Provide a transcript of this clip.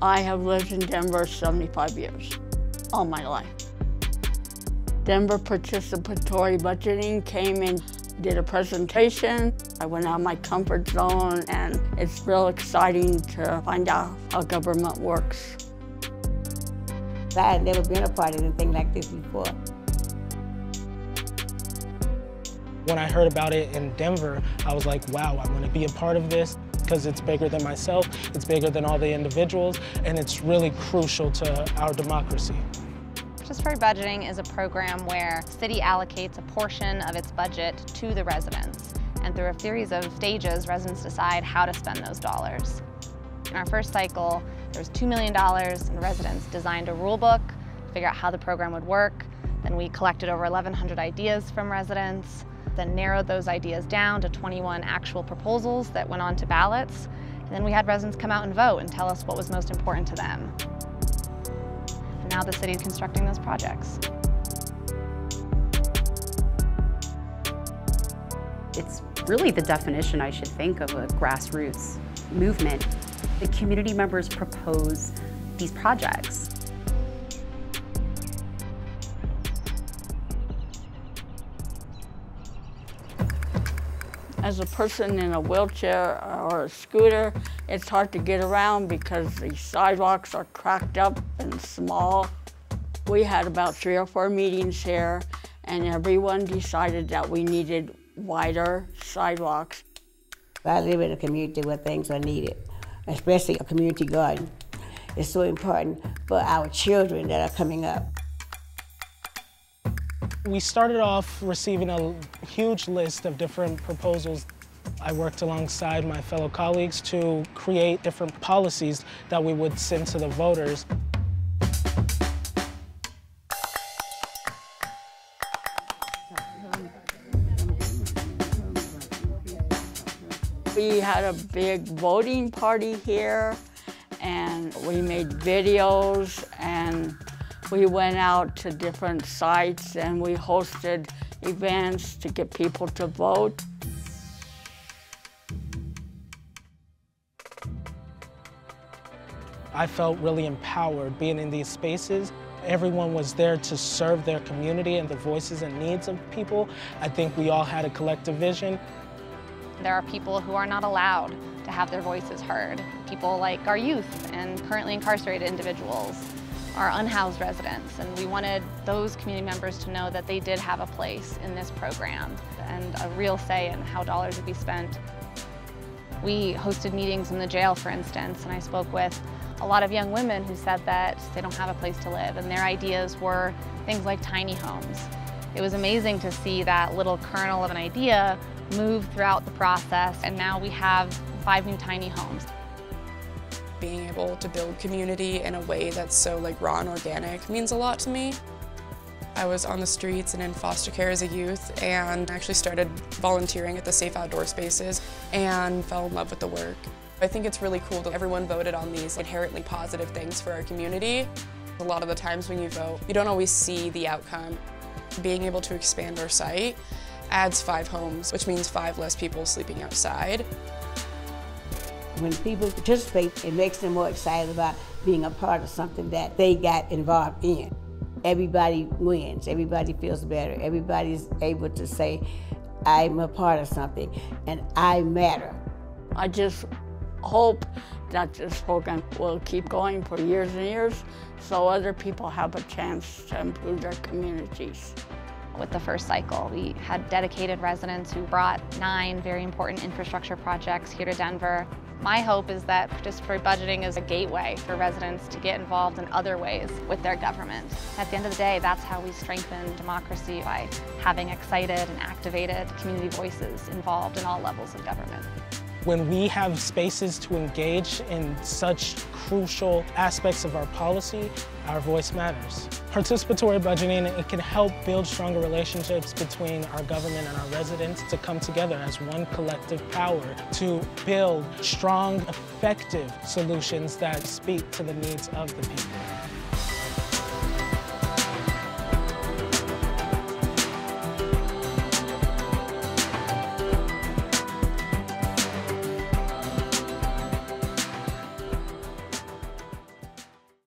I have lived in Denver 75 years, all my life. Denver Participatory Budgeting came and did a presentation. I went out of my comfort zone, and it's real exciting to find out how government works. I had never been a part of anything like this before. When I heard about it in Denver, I was like, wow, I want to be a part of this because it's bigger than myself, it's bigger than all the individuals, and it's really crucial to our democracy. Participatory budgeting is a program where the city allocates a portion of its budget to the residents. And through a series of stages, residents decide how to spend those dollars. In our first cycle, there was $2 million, and residents designed a rule book to figure out how the program would work. Then we collected over 1,100 ideas from residents, then narrowed those ideas down to 21 actual proposals that went on to ballots. And then we had residents come out and vote and tell us what was most important to them. And now the city is constructing those projects. It's really the definition, I should think, of a grassroots movement. The community members propose these projects. As a person in a wheelchair or a scooter, it's hard to get around because the sidewalks are cracked up and small. We had about 3 or 4 meetings here, and everyone decided that we needed wider sidewalks. I live in a community where things are needed, especially a community garden. It's so important for our children that are coming up. We started off receiving a huge list of different proposals. I worked alongside my fellow colleagues to create different policies that we would send to the voters. We had a big voting party here, and we made videos, and we went out to different sites, and we hosted events to get people to vote. I felt really empowered being in these spaces. Everyone was there to serve their community and the voices and needs of people. I think we all had a collective vision. There are people who are not allowed to have their voices heard. People like our youth and currently incarcerated individuals, our unhoused residents, and we wanted those community members to know that they did have a place in this program and a real say in how dollars would be spent. We hosted meetings in the jail, for instance, and I spoke with a lot of young women who said that they don't have a place to live, and their ideas were things like tiny homes. It was amazing to see that little kernel of an idea move throughout the process, and now we have 5 new tiny homes. Being able to build community in a way that's so raw and organic means a lot to me. I was on the streets and in foster care as a youth, and actually started volunteering at the Safe Outdoor Spaces and fell in love with the work. I think it's really cool that everyone voted on these inherently positive things for our community. A lot of the times when you vote, you don't always see the outcome. Being able to expand our site adds 5 homes, which means 5 less people sleeping outside. When people participate, it makes them more excited about being a part of something that they got involved in. Everybody wins, everybody feels better, everybody's able to say, I'm a part of something and I matter. I just hope that this program will keep going for years and years so other people have a chance to improve their communities. With the first cycle, we had dedicated residents who brought 9 very important infrastructure projects here to Denver. My hope is that participatory budgeting is a gateway for residents to get involved in other ways with their government. At the end of the day, that's how we strengthen democracy, by having excited and activated community voices involved in all levels of government. When we have spaces to engage in such crucial aspects of our policy, our voice matters. Participatory budgeting, it can help build stronger relationships between our government and our residents to come together as one collective power to build strong, effective solutions that speak to the needs of the people.